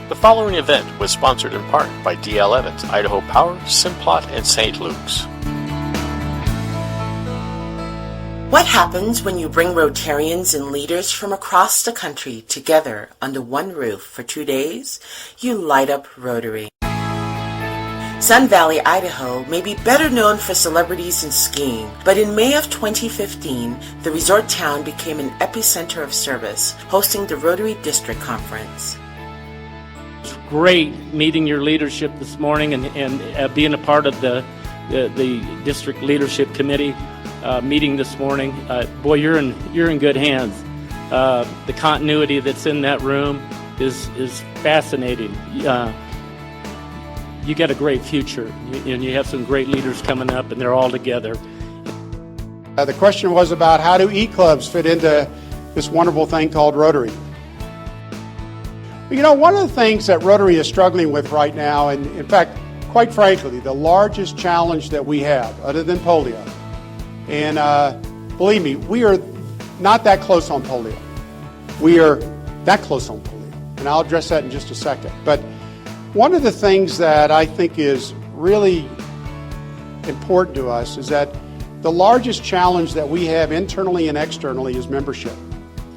The following event was sponsored in part by D.L. Evans, Idaho Power, Simplot, and St. Luke's. What happens when you bring Rotarians and leaders from across the country together under one roof for 2 days? You light up Rotary. Sun Valley, Idaho may be better known for celebrities and skiing, but in May of 2015, the resort town became an epicenter of service, hosting the Rotary District Conference. It's great meeting your leadership this morning and being a part of the district leadership committee meeting this morning. Boy, you're in good hands. The continuity that's in that room is fascinating. You got a great future, and you have some great leaders coming up, and they're all together. The question was about how do e-clubs fit into this wonderful thing called Rotary. You know, one of the things that Rotary is struggling with right now, and in fact, quite frankly, the largest challenge that we have, other than polio, and believe me, we are not that close on polio. We are that close on polio, and I'll address that in just a second. But one of the things that I think is really important to us is that the largest challenge that we have internally and externally is membership.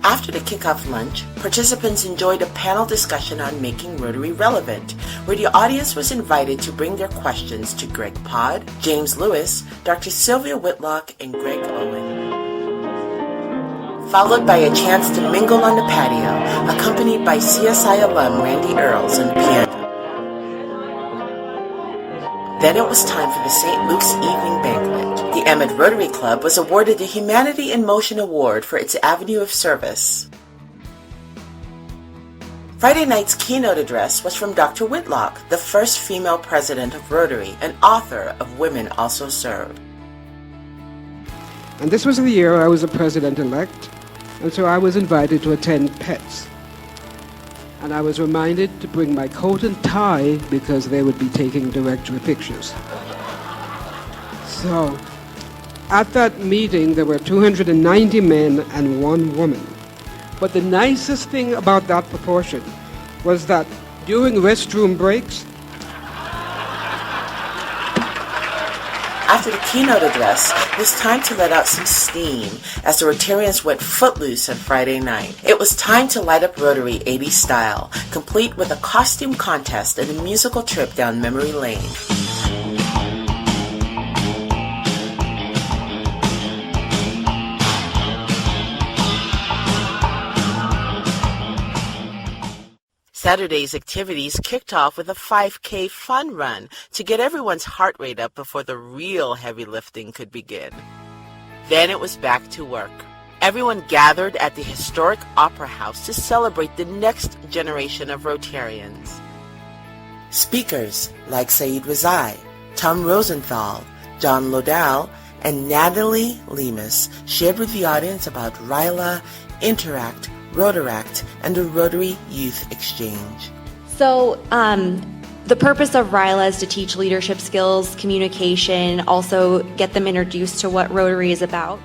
After the kickoff lunch, participants enjoyed a panel discussion on making Rotary relevant, where the audience was invited to bring their questions to Greg Pod, James Lewis, Dr. Sylvia Whitlock, and Greg Owen. Followed by a chance to mingle on the patio, accompanied by CSI alum Randy Earls on piano. Then it was time for the St. Luke's Evening Banquet. The Emmett Rotary Club was awarded the Humanity in Motion Award for its avenue of service. Friday night's keynote address was from Dr. Whitlock, the first female president of Rotary and author of Women Also Serve. And this was the year I was a president-elect, and so I was invited to attend PETS. And I was reminded to bring my coat and tie because they would be taking directory pictures. So, at that meeting, there were 290 men and 1 woman. But the nicest thing about that proportion was that during restroom breaks, after the keynote address, it was time to let out some steam as the Rotarians went footloose on Friday night. It was time to light up Rotary 80s style, complete with a costume contest and a musical trip down memory lane. Saturday's activities kicked off with a 5K fun run to get everyone's heart rate up before the real heavy lifting could begin. Then it was back to work. Everyone gathered at the historic Opera House to celebrate the next generation of Rotarians. Speakers like Saeed Razai, Tom Rosenthal, John Lodell, and Natalie Lemus shared with the audience about RILA, Interact, Rotaract, and the Rotary Youth Exchange. So the purpose of RILA is to teach leadership skills, communication, also get them introduced to what Rotary is about.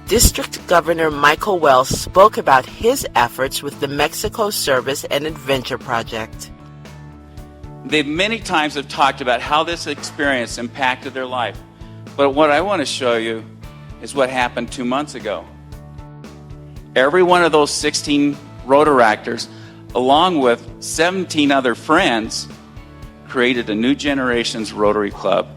District Governor Michael Wells spoke about his efforts with the Mexico Service and Adventure Project. They many times have talked about how this experience impacted their life. But what I want to show you is what happened 2 months ago. Every one of those 16 Rotaractors, along with 17 other friends, created a new generation's Rotary Club.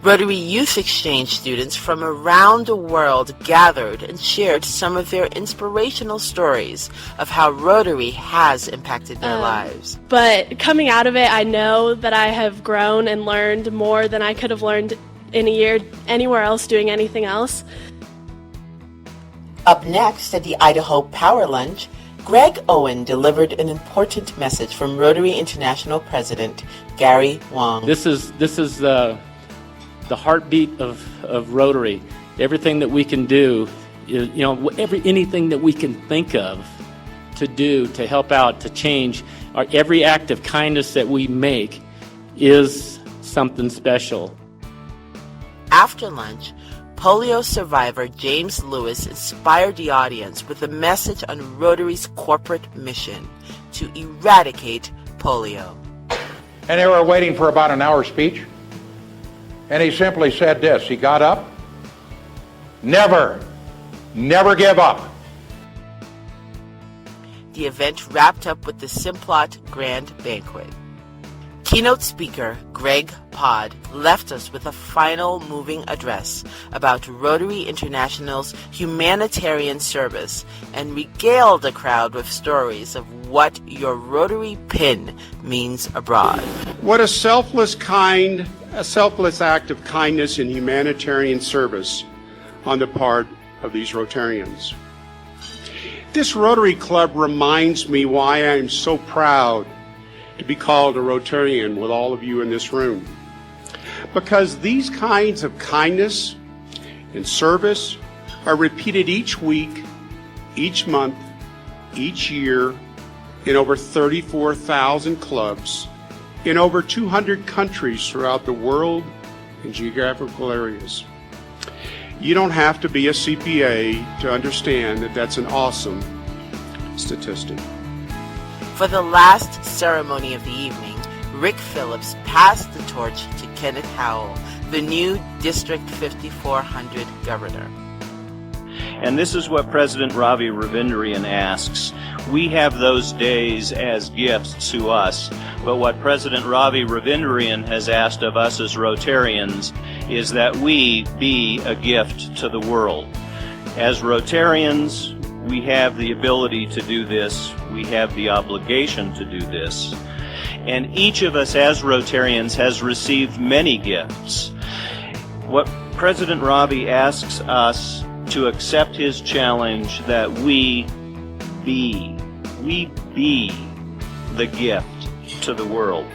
Rotary Youth Exchange students from around the world gathered and shared some of their inspirational stories of how Rotary has impacted their lives. But coming out of it, I know that I have grown and learned more than I could have learned in a year anywhere else doing anything else. Up next at the Idaho Power Lunch, Greg Owen delivered an important message from Rotary International President Gary Wong. This is the heartbeat of Rotary. Everything that we can do, anything that we can think of to do to help out, to change, every act of kindness that we make is something special. After lunch, polio survivor James Lewis inspired the audience with a message on Rotary's corporate mission to eradicate polio. And they were waiting for about an hour speech. And he simply said this. He got up. Never give up. The event wrapped up with the Simplot Grand Banquet. Keynote speaker Greg Owen left us with a final moving address about Rotary International's humanitarian service and regaled the crowd with stories of what your Rotary pin means abroad. What a selfless act of kindness and humanitarian service on the part of these Rotarians. This Rotary Club reminds me why I am so proud to be called a Rotarian with all of you in this room. Because these kinds of kindness and service are repeated each week, each month, each year in over 34,000 clubs in over 200 countries throughout the world and geographical areas. You don't have to be a CPA to understand that that's an awesome statistic. For the last ceremony of the evening, Rick Phillips passed the torch to Kenneth Howell, the new District 5400 governor. And this is what President Ravi Ravindran asks. We have those days as gifts to us, but what President Ravi Ravindran has asked of us as Rotarians is that we be a gift to the world. As Rotarians, we have the ability to do this. We have the obligation to do this. And each of us as Rotarians has received many gifts. What President Ravi asks us to accept his challenge that we be the gift to the world.